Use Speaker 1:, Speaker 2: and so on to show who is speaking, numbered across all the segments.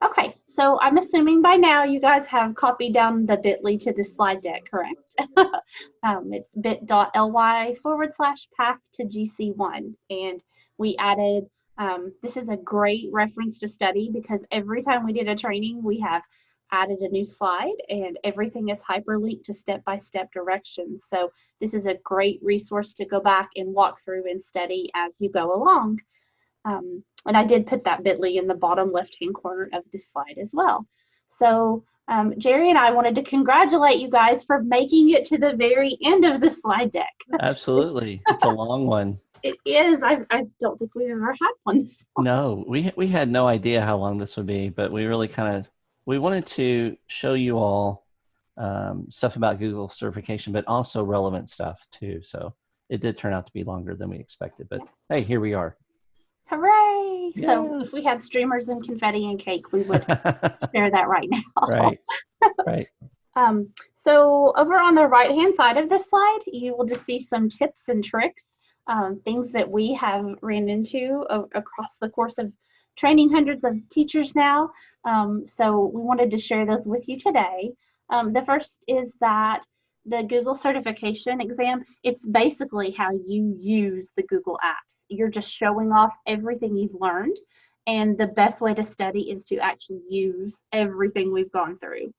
Speaker 1: Okay, so I'm assuming by now you guys have copied down the bit.ly to this slide deck, correct? It's bit.ly/path to GC1. And we added, this is a great reference to study because every time we did a training, we have added a new slide and everything is hyperlinked to step-by-step directions. So this is a great resource to go back and walk through and study as you go along. And I did put that bit.ly in the bottom left-hand corner of this slide as well. So Jerry and I wanted to congratulate you guys for making it to the very end of the slide deck.
Speaker 2: Absolutely. It's a long one.
Speaker 1: It is. I don't think we've ever had one this long.
Speaker 2: No, we had no idea how long this would be, but we really we wanted to show you all stuff about Google certification, but also relevant stuff too. So it did turn out to be longer than we expected, but hey, here we are.
Speaker 1: Hooray!
Speaker 2: Yeah.
Speaker 1: So if we had streamers and confetti and cake, we would share that right now.
Speaker 2: Right, right.
Speaker 1: So over on the right-hand side of this slide, you will just see some tips and tricks, things that we have ran into across the course of training hundreds of teachers now. So we wanted to share those with you today. The first is that the Google certification exam, it's basically how you use the Google apps. You're just showing off everything you've learned, and the best way to study is to actually use everything we've gone through.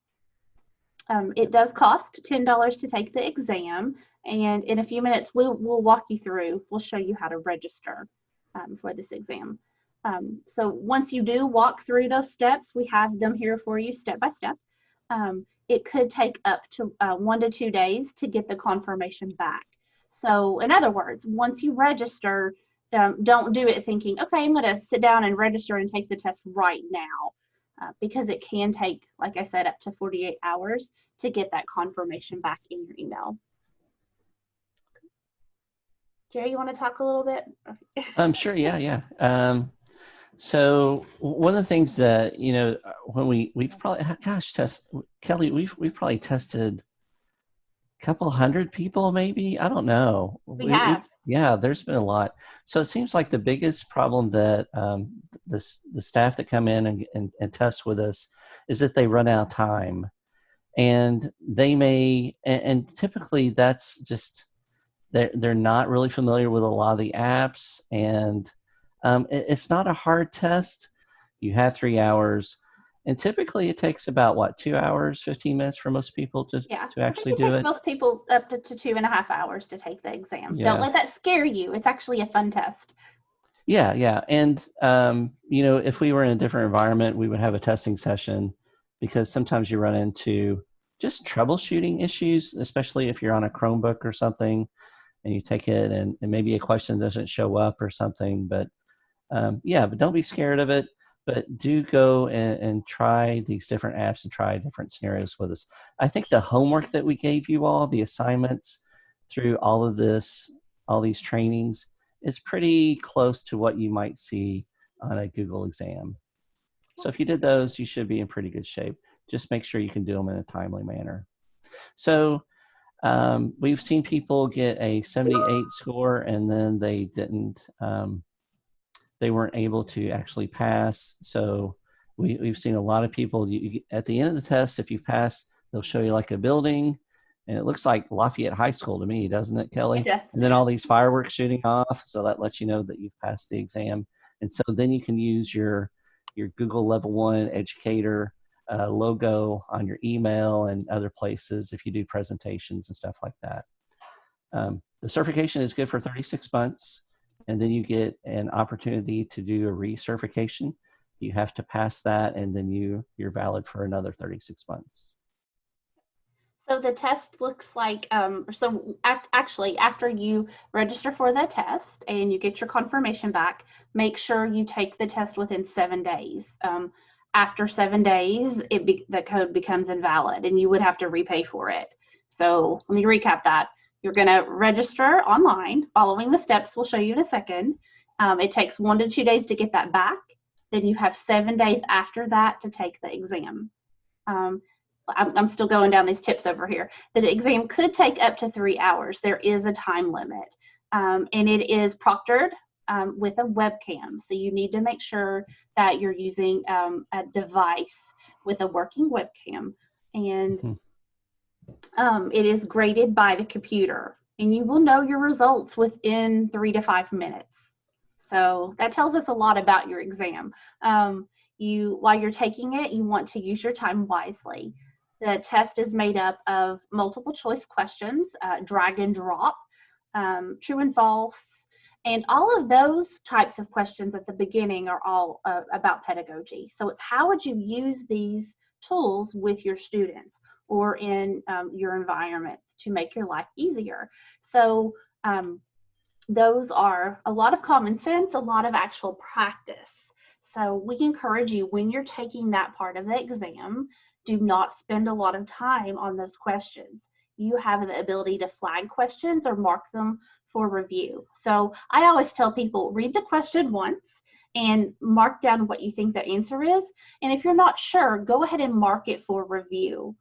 Speaker 1: It does cost $10 to take the exam, and in a few minutes we'll walk you through. We'll show you how to register for this exam. So once you do walk through those steps, we have them here for you step by step. It could take up to 1 to 2 days to get the confirmation back. So in other words, once you register, don't do it thinking, okay, I'm going to sit down and register and take the test right now. Because it can take, like I said, up to 48 hours to get that confirmation back in your email. Jerry, you want to talk a little bit?
Speaker 2: Sure, yeah. So one of the things that, when we've probably, gosh, Kelly, we've probably tested a couple hundred people, maybe. I don't know.
Speaker 1: We have.
Speaker 2: Yeah, there's been a lot. So it seems like the biggest problem that the staff that come in and test with us is that they run out of time, and they may, and typically that's just they're not really familiar with a lot of the apps, and it's not a hard test. You have 3 hours. And typically it takes about, 2 hours, 15 minutes for most people to actually do it?
Speaker 1: It takes most people up to 2.5 hours to take the exam. Yeah. Don't let that scare you. It's actually a fun test.
Speaker 2: Yeah. And, if we were in a different environment, we would have a testing session, because sometimes you run into just troubleshooting issues, especially if you're on a Chromebook or something and you take it and maybe a question doesn't show up or something. But but don't be scared of it. But do go and try these different apps and try different scenarios with us. I think the homework that we gave you all, the assignments through all of this, all these trainings, is pretty close to what you might see on a Google exam. So if you did those, you should be in pretty good shape. Just make sure you can do them in a timely manner. So we've seen people get a 78 score and then they didn't, they weren't able to actually pass. So we've seen a lot of people, at the end of the test, if you pass, they'll show you like a building, and it looks like Lafayette High School to me, doesn't it, Kelly?
Speaker 1: It does.
Speaker 2: And then all these fireworks shooting off, so that lets you know that you've passed the exam. And so then you can use your Google Level 1 educator logo on your email and other places if you do presentations and stuff like that. The certification is good for 36 months. And then you get an opportunity to do a recertification. You have to pass that, and then you're valid for another 36 months.
Speaker 1: So the test looks like, actually after you register for the test and you get your confirmation back, make sure you take the test within 7 days. After 7 days, the code becomes invalid and you would have to repay for it. So let me recap that. You're going to register online, following the steps we'll show you in a second. It takes 1 to 2 days to get that back. Then you have 7 days after that to take the exam. I'm still going down these tips over here. The exam could take up to 3 hours. There is a time limit, and it is proctored with a webcam. So you need to make sure that you're using a device with a working webcam. And it is graded by the computer. And you will know your results within 3 to 5 minutes. So that tells us a lot about your exam. While you're taking it, you want to use your time wisely. The test is made up of multiple choice questions, drag and drop, true and false, and all of those types of questions at the beginning are all about pedagogy. So it's how would you use these tools with your students or in your environment to make your life easier. So those are a lot of common sense, a lot of actual practice. So we encourage you, when you're taking that part of the exam, do not spend a lot of time on those questions. You have the ability to flag questions or mark them for review. So I always tell people, read the question once and mark down what you think the answer is. And if you're not sure, go ahead and mark it for review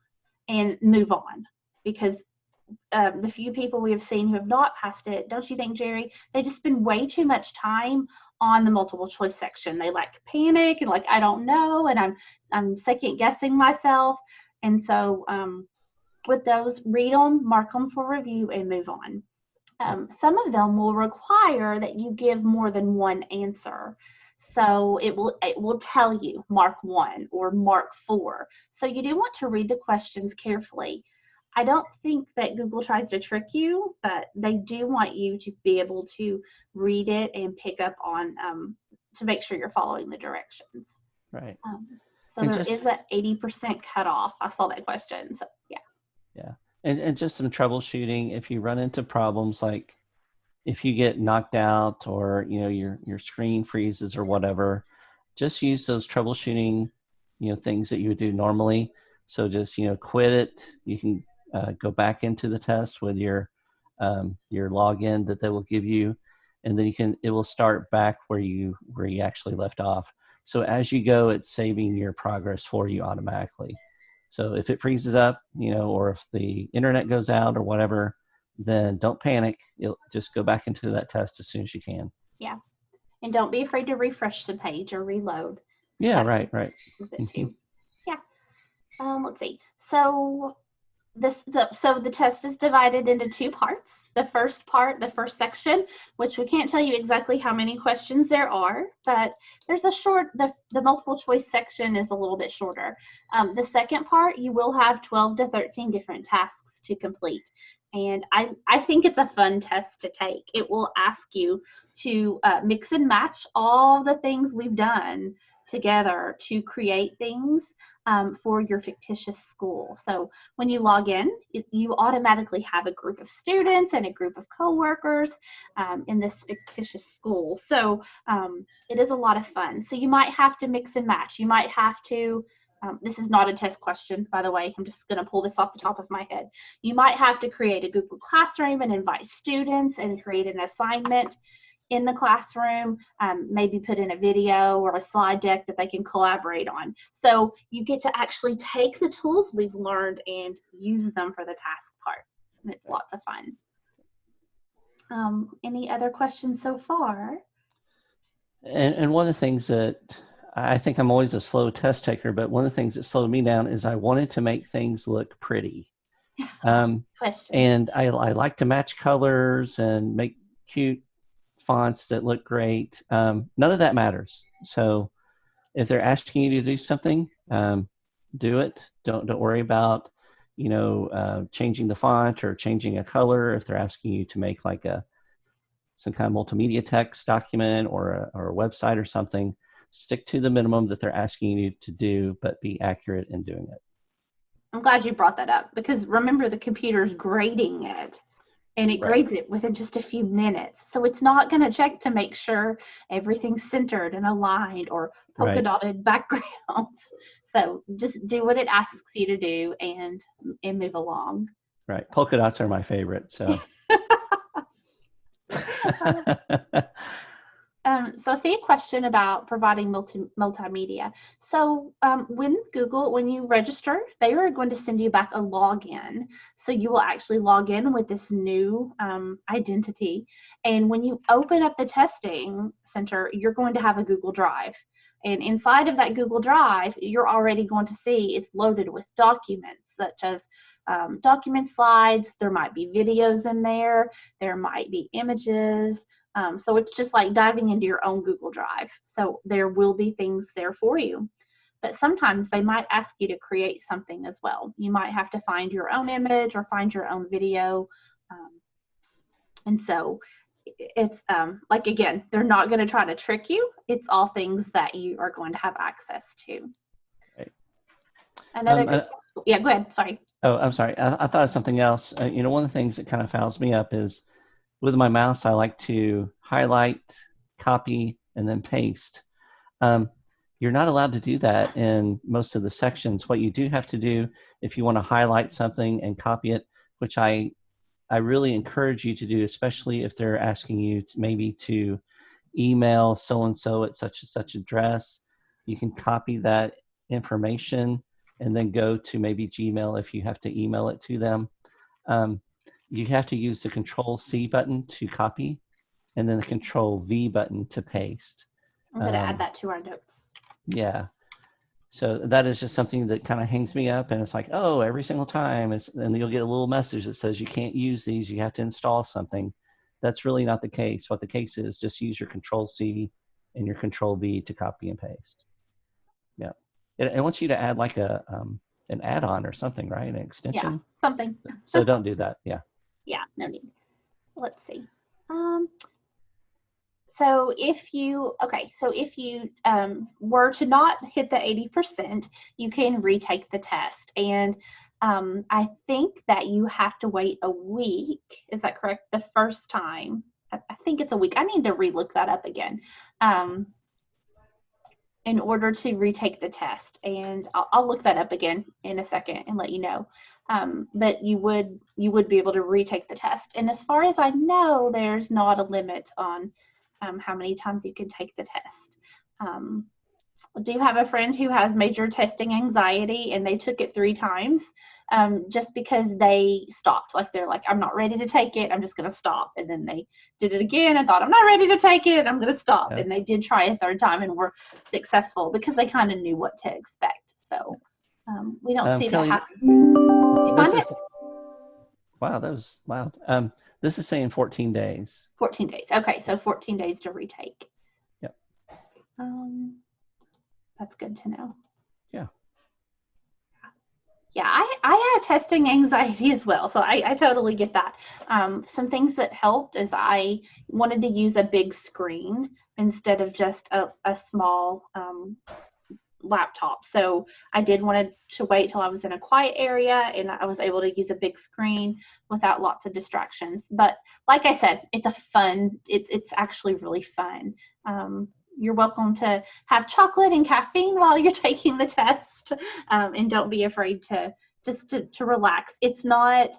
Speaker 1: and move on. Because the few people we have seen who have not passed it, don't you think, Jerry? They just spend way too much time on the multiple choice section. They like panic and like, I don't know, and I'm second guessing myself. And so with those, read them, mark them for review, and move on. Some of them will require that you give more than one answer. So it will tell you mark 1 or mark 4. So you do want to read the questions carefully. I don't think that Google tries to trick you, but they do want you to be able to read it and pick up on to make sure you're following the directions.
Speaker 2: Right.
Speaker 1: So there is an 80% cutoff. I saw that question. So yeah.
Speaker 2: Yeah. And just some troubleshooting. If you run into problems like if you get knocked out or your screen freezes or whatever, just use those troubleshooting things that you would do normally. So just quit it. You can go back into the test with your login that they will give you, and then it will start back where you actually left off. So as you go, it's saving your progress for you automatically. So if it freezes up, or if the internet goes out or whatever, then don't panic. You'll just go back into that test as soon as you can.
Speaker 1: Yeah. And don't be afraid to refresh the page or reload.
Speaker 2: Yeah, right.
Speaker 1: Yeah. Let's see. So the test is divided into 2 parts. The first part, the first section, which we can't tell you exactly how many questions there are, but there's the multiple choice section is a little bit shorter. The second part, you will have 12 to 13 different tasks to complete. And I think it's a fun test to take. It will ask you to mix and match all the things we've done together to create things for your fictitious school. So when you log in, you automatically have a group of students and a group of coworkers in this fictitious school. So it is a lot of fun. So you might have to mix and match. You might have to, this is not a test question, by the way. I'm just going to pull this off the top of my head. You might have to create a Google Classroom and invite students and create an assignment in the classroom, maybe put in a video or a slide deck that they can collaborate on. So you get to actually take the tools we've learned and use them for the task part. And it's lots of fun. Any other questions so far?
Speaker 2: And one of the things that I think I'm always a slow test taker, but one of the things that slowed me down is I wanted to make things look pretty. And I like to match colors and make cute fonts that look great. None of that matters. So if they're asking you to do something, do it. Don't worry about changing the font or changing a color. If they're asking you to make like some kind of multimedia text document or a website or something, stick to the minimum that they're asking you to do, but be accurate in doing it.
Speaker 1: I'm glad you brought that up, because remember, the computer's grading it. And it grades it within just a few minutes. So it's not going to check to make sure everything's centered and aligned or polka dotted backgrounds. So just do what it asks you to do and move along.
Speaker 2: Right. Polka dots are my favorite. So.
Speaker 1: So I see a question about providing multimedia. So when you register, they are going to send you back a login. So you will actually log in with this new identity. And when you open up the testing center, you're going to have a Google Drive. And inside of that Google Drive, you're already going to see it's loaded with documents such as document slides. There might be videos in there. There might be images. So it's just like diving into your own Google Drive. So there will be things there for you. But sometimes they might ask you to create something as well. You might have to find your own image or find your own video. And so it's like, again, they're not going to try to trick you. It's all things that you are going to have access to.
Speaker 2: Right.
Speaker 1: Another yeah, go ahead. Sorry.
Speaker 2: Oh, I'm sorry. I thought of something else. One of the things that kind of fouls me up is with my mouse, I like to highlight, copy, and then paste. You're not allowed to do that in most of the sections. What you do have to do, if you want to highlight something and copy it, which I really encourage you to do, especially if they're asking you maybe to email so-and-so at such and such address, you can copy that information and then go to maybe Gmail if you have to email it to them. You have to use the Control-C button to copy and then the Control-V button to paste.
Speaker 1: I'm going to add that to our notes.
Speaker 2: Yeah. So that is just something that kind of hangs me up, and it's like, oh, every single time, and you'll get a little message that says you can't use these, you have to install something. That's really not the case. What the case is, just use your Control-C and your Control-V to copy and paste. Yeah. It wants you to add like an add-on or something, right? An extension?
Speaker 1: Yeah, something.
Speaker 2: So don't do that. Yeah.
Speaker 1: Yeah, no need. Let's see. So if you were to not hit the 80%, you can retake the test. And I think that you have to wait a week. Is that correct? The first time. I think it's a week. I need to relook that up again. In order to retake the test, and I'll look that up again in a second and let you know. But you would be able to retake the test. And as far as I know, there's not a limit on how many times you can take the test. Do you have a friend who has major testing anxiety and they took it 3 times just because they stopped? Like they're like, I'm not ready to take it, I'm just going to stop. And then they did it again and thought, I'm not ready to take it, I'm going to stop. Yeah. And they did try a 3rd time and were successful because they kind of knew what to expect. So we don't see
Speaker 2: Kelly,
Speaker 1: that happen. Did you find it?
Speaker 2: Wow, that was loud. This is saying 14 days.
Speaker 1: 14 days. Okay, so 14 days to retake.
Speaker 2: Yep.
Speaker 1: That's good to know.
Speaker 2: Yeah.
Speaker 1: Yeah, I have testing anxiety as well, so I totally get that. Some things that helped is I wanted to use a big screen instead of just a small laptop. So I did want to wait till I was in a quiet area and I was able to use a big screen without lots of distractions. But like I said, it's actually really fun. You're welcome to have chocolate and caffeine while you're taking the test, and don't be afraid to relax. It's not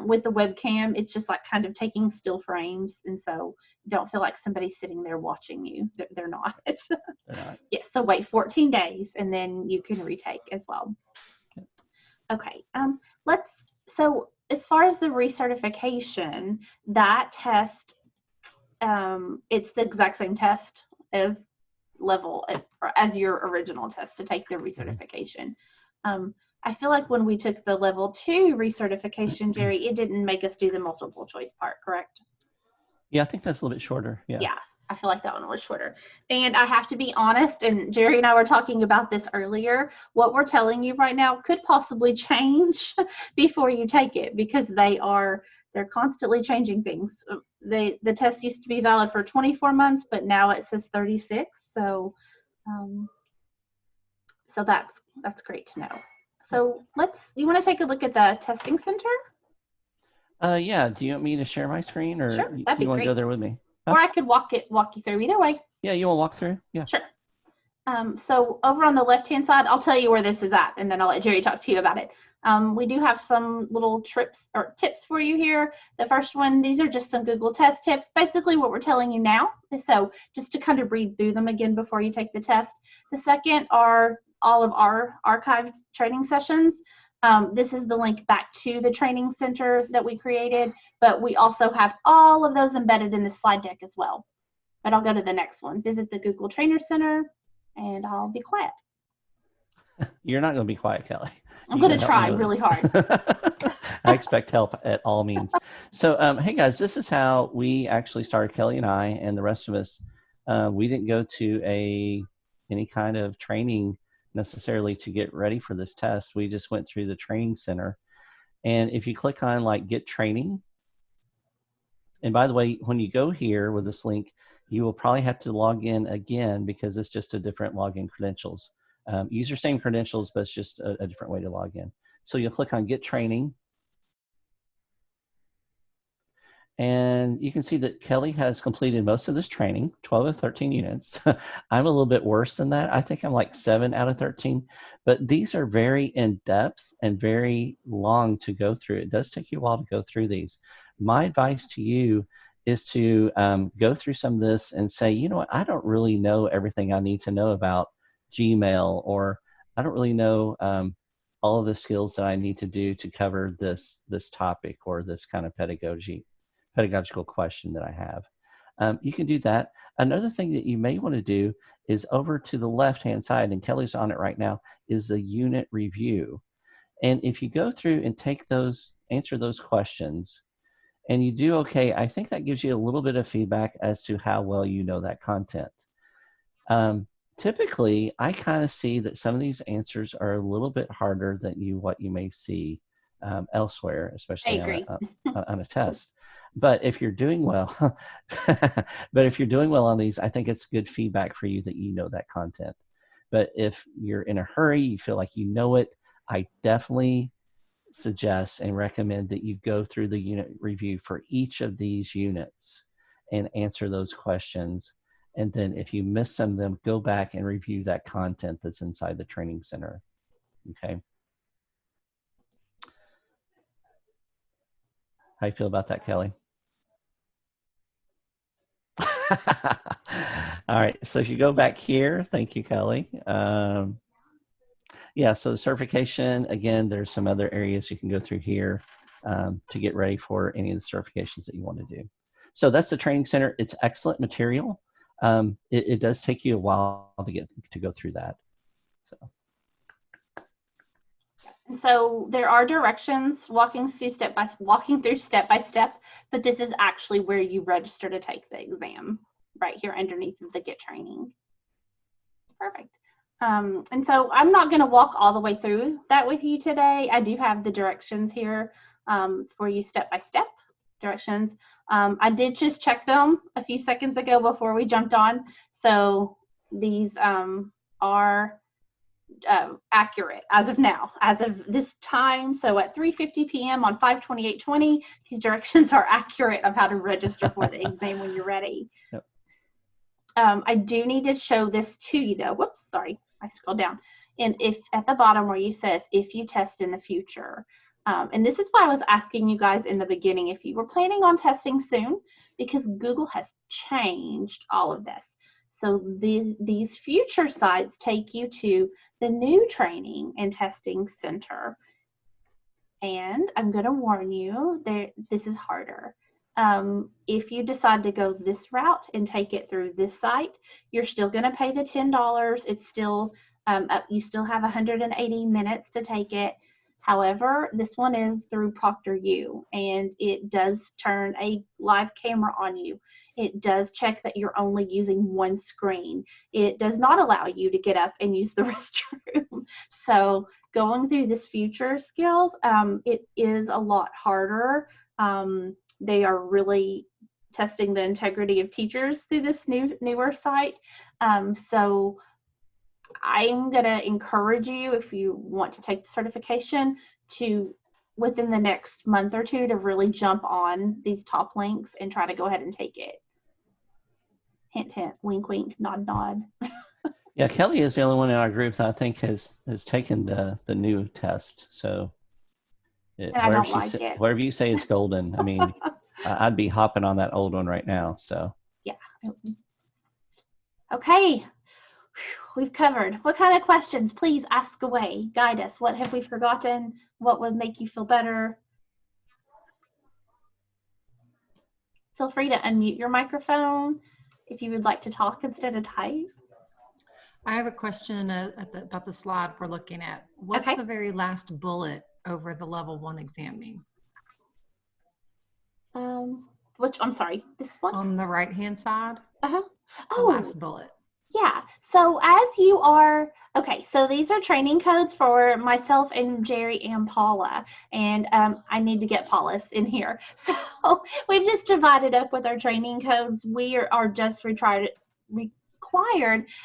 Speaker 1: with the webcam, it's just like kind of taking still frames, and so don't feel like somebody's sitting there watching you. They're not. They're not. Yes, so wait 14 days and then you can retake as well. Okay, so as far as the recertification, that test, it's the exact same test as as your original test to take the recertification. I feel like when we took the level 2 recertification, Jerry, it didn't make us do the multiple choice part, correct?
Speaker 2: Yeah, I think that's a little bit shorter. Yeah.
Speaker 1: Yeah, I feel like that one was shorter. And I have to be honest, and Jerry and I were talking about this earlier, what we're telling you right now could possibly change before you take it, because they're constantly changing things. The test used to be valid for 24 months, but now it says 36. So that's great to know. So you want to take a look at the testing center?
Speaker 2: Yeah. Do you want me to share my screen, or
Speaker 1: sure,
Speaker 2: you want to go there with me?
Speaker 1: Huh? Or I could walk you through, either way.
Speaker 2: Yeah, you want to walk through? Yeah.
Speaker 1: Sure. So over on the left-hand side, I'll tell you where this is at, and then I'll let Jerry talk to you about it. We do have some little tips for you here. The first one, these are just some Google test tips, basically what we're telling you now. So just to kind of read through them again before you take the test. The second are all of our archived training sessions. This is the link back to the training center that we created, but we also have all of those embedded in the slide deck as well. But I'll go to the next one. Visit the Google Trainer Center, and I'll be quiet.
Speaker 2: You're not going to be quiet, Kelly.
Speaker 1: I'm going to try really hard.
Speaker 2: I expect help at all means. So, hey guys, this is how we actually started. Kelly and I and the rest of us. We didn't go to any kind of training necessarily to get ready for this test. We just went through the training center. And if you click on like get training, and by the way, when you go here with this link, you will probably have to log in again because it's just a different login credentials. Use your same credentials, but it's just a different way to log in. So you'll click on get training. And you can see that Kelly has completed most of this training, 12 of 13 units. I'm a little bit worse than that. I think I'm like 7 out of 13. But these are very in-depth and very long to go through. It does take you a while to go through these. My advice to you is to go through some of this and say, you know what, I don't really know everything I need to know about Gmail, or I don't really know all of the skills that I need to do to cover this topic or this kind of pedagogical question that I have. You can do that. Another thing that you may want to do is over to the left-hand side, and Kelly's on it right now, is the unit review. And if you go through and answer those questions, and you do okay, I think that gives you a little bit of feedback as to how well you know that content. Typically, I kind of see that some of these answers are a little bit harder than what you may see elsewhere, especially on a test. But if you're doing well, on these, I think it's good feedback for you that you know that content. But if you're in a hurry, you feel like you know it, I definitely suggest and recommend that you go through the unit review for each of these units and answer those questions. And then if you miss some of them, go back and review that content that's inside the training center. Okay. How you feel about that, Kelly? All right. So if you go back here, thank you, Kelly. Yeah, so the certification, again, there's some other areas you can go through here to get ready for any of the certifications that you want to do. So that's the training center. It's excellent material. It does take you a while to go through that.
Speaker 1: So there are directions walking through step by step, but this is actually where you register to take the exam, right here underneath the get training. Perfect. And so I'm not going to walk all the way through that with you today. I do have the directions here for you step by step directions. I did just check them a few seconds ago before we jumped on. So these are accurate as of now, as of this time. So at 3:50 p.m. on 5/28/20, these directions are accurate of how to register for the exam when you're ready. Yep. I do need to show this to you though. Whoops, sorry, I scrolled down. And if at the bottom where you says, if you test in the future, and this is why I was asking you guys in the beginning if you were planning on testing soon, because Google has changed all of this. So these future sites take you to the new training and testing center. And I'm going to warn you, this is harder. If you decide to go this route and take it through this site, you're still going to pay the $10. It's still, you still have 180 minutes to take it. However, this one is through ProctorU, and it does turn a live camera on you. It does check that you're only using one screen. It does not allow you to get up and use the restroom. So going through this future skills, it is a lot harder. They are really testing the integrity of teachers through this newer site. So I'm going to encourage you, if you want to take the certification, to within the next month or two to really jump on these top links and try to go ahead and take it. Hint, hint, wink, wink, nod, nod.
Speaker 2: Yeah, Kelly is the only one in our group that I think has taken the new test. So
Speaker 1: And I don't like it.
Speaker 2: wherever you say is golden, I mean, I'd be hopping on that old one right now. So
Speaker 1: Yeah. Okay. We've covered. What kind of questions? Please ask away. Guide us. What have we forgotten? What would make you feel better? Feel free to unmute your microphone if you would like to talk instead of type.
Speaker 3: I have a question about the slide we're looking at. What's
Speaker 1: Okay.
Speaker 3: the very last bullet over the level 1 exam mean?
Speaker 1: Which, I'm sorry, this one?
Speaker 3: On the right-hand side,
Speaker 1: Uh-huh.
Speaker 3: the
Speaker 1: Oh,
Speaker 3: last bullet.
Speaker 1: yeah. So as you are, okay, so these are training codes for myself and Jerry and Paula. And I need to get Paula's in here. So we've just divided up with our training codes. We are just required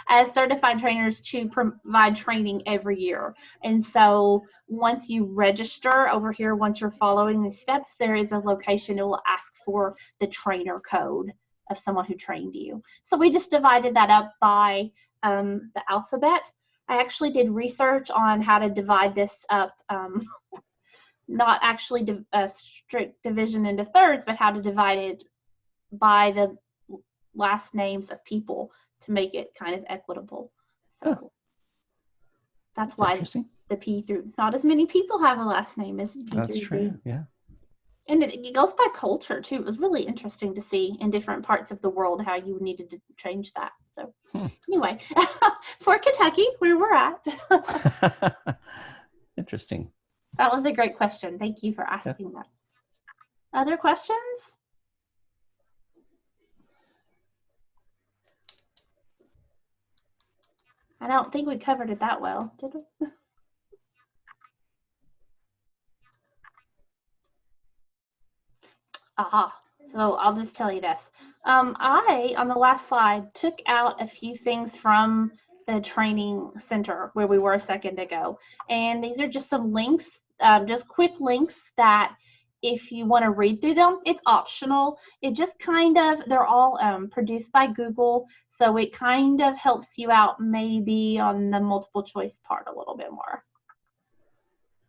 Speaker 1: as certified trainers to provide training every year. And so once you register over here, once you're following the steps, there is a location that will ask for the trainer code of someone who trained you. So we just divided that up by the alphabet. I actually did research on how to divide this up, not actually a strict division into thirds, but how to divide it by the last names of people to make it kind of equitable. So that's why the P through, not as many people have a last name as P
Speaker 2: that's
Speaker 1: through
Speaker 2: true.
Speaker 1: Z.
Speaker 2: Yeah.
Speaker 1: And it goes by culture too. It was really interesting to see in different parts of the world how you needed to change that. So anyway, for Kentucky, where we're at.
Speaker 2: Interesting.
Speaker 1: That was a great question. Thank you for asking that. Other questions? I don't think we covered it that well, did we? Aha. So I'll just tell you this. I, on the last slide, took out a few things from the training center where we were a second ago. And these are just some links, just quick links that if you want to read through them, it's optional. It just kind of, they're all produced by Google. So it kind of helps you out maybe on the multiple choice part a little bit more.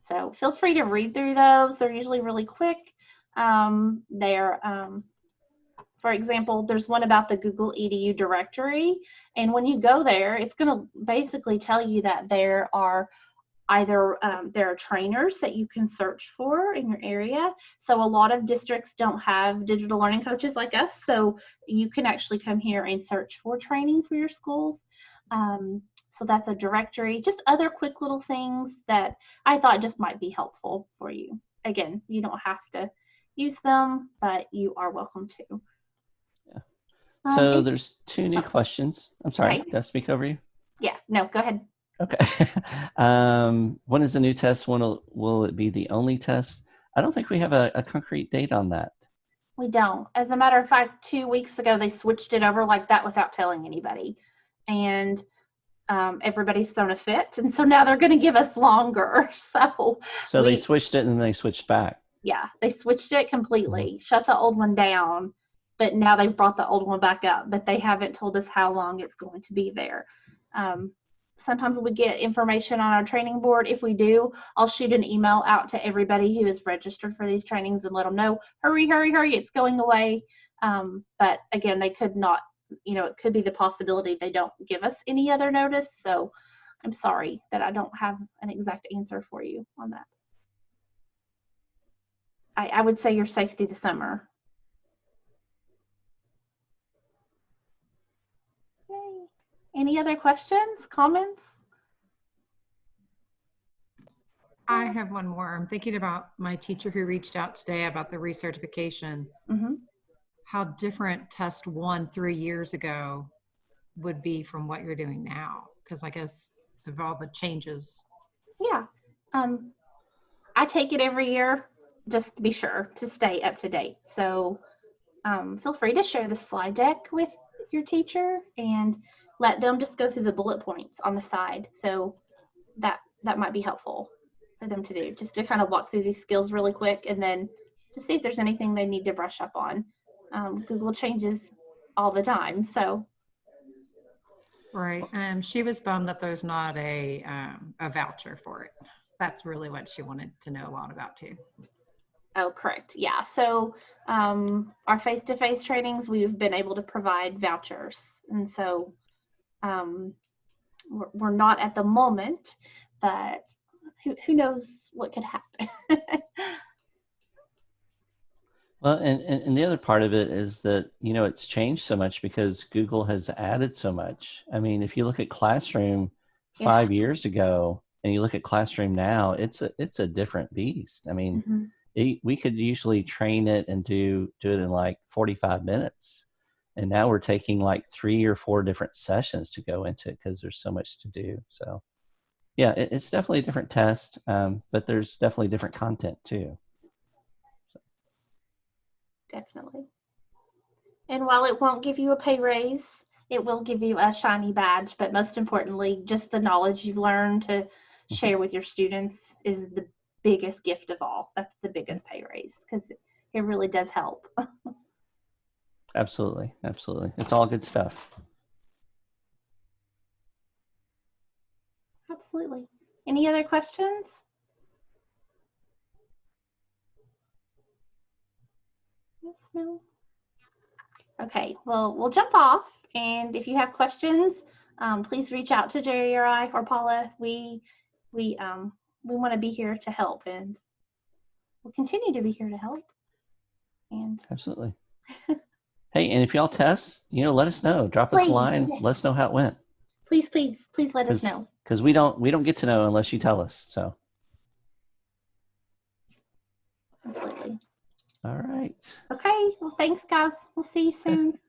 Speaker 1: So feel free to read through those. They're usually really quick. For example, there's one about the Google EDU directory. And when you go there, it's going to basically tell you that there are either there are trainers that you can search for in your area. So a lot of districts don't have digital learning coaches like us. So you can actually come here and search for training for your schools. So that's a directory, just other quick little things that I thought just might be helpful for you. Again, you don't have to use them, but you are welcome to.
Speaker 2: Yeah. So there's two new questions. I'm sorry,
Speaker 1: okay.
Speaker 2: Did I speak over you?
Speaker 1: Yeah, no, go ahead.
Speaker 2: Okay. When is the new test? When will it be the only test? I don't think we have a concrete date on that.
Speaker 1: We don't. As a matter of fact, 2 weeks ago, they switched it over like that without telling anybody. And everybody's thrown a fit. And so now they're going to give us longer. So
Speaker 2: they switched it and then they switched back.
Speaker 1: Yeah, they switched it completely, shut the old one down, but now they've brought the old one back up, but they haven't told us how long it's going to be there. Sometimes we get information on our training board. If we do, I'll shoot an email out to everybody who is registered for these trainings and let them know, hurry, hurry, hurry, it's going away. But again, they could not, it could be the possibility they don't give us any other notice. So I'm sorry that I don't have an exact answer for you on that. I would say you're safe through the summer. Yay. Any other questions, comments?
Speaker 3: I have one more. I'm thinking about my teacher who reached out today about the recertification.
Speaker 1: Mm-hmm.
Speaker 3: How different test 1 3 years ago would be from what you're doing now, because I guess of all the changes.
Speaker 1: Yeah. I take it every year just to be sure to stay up to date. So feel free to share the slide deck with your teacher and let them just go through the bullet points on the side. So that might be helpful for them to do, just to kind of walk through these skills really quick and then to see if there's anything they need to brush up on. Google changes all the time, so.
Speaker 3: Right. She was bummed that there's not a voucher for it. That's really what she wanted to know a lot about too.
Speaker 1: Oh, correct. Yeah. So our face-to-face trainings, we've been able to provide vouchers. And so we're not at the moment, but who knows what could happen.
Speaker 2: Well, and the other part of it is that, you know, it's changed so much because Google has added so much. I mean, if you look at Classroom
Speaker 1: Yeah.
Speaker 2: 5 years ago and you look at Classroom now, it's a different beast. I mean, we could usually train it and do it in like 45 minutes. And now we're taking like 3 or 4 different sessions to go into it because there's so much to do. So yeah, it's definitely a different test, but there's definitely different content too.
Speaker 1: Definitely. And while it won't give you a pay raise, it will give you a shiny badge. But most importantly, just the knowledge you've learned to share with your students is the biggest gift of all. That's the biggest pay raise because it really does help.
Speaker 2: Absolutely. Absolutely. It's all good stuff.
Speaker 1: Absolutely. Any other questions? Yes, no. Okay, well, we'll jump off. And if you have questions, please reach out to Jerry or I or Paula. We want to be here to help, and we'll continue to be here to help. And
Speaker 2: Absolutely. Hey, and if y'all test, you know, let us know. Drop us a
Speaker 1: please,
Speaker 2: line.
Speaker 1: yes.
Speaker 2: Let us know how it went.
Speaker 1: Please let us know.
Speaker 2: Because we don't get to know unless you tell us. So.
Speaker 1: Absolutely.
Speaker 2: All right.
Speaker 1: Okay. Well, thanks, guys. We'll see you soon.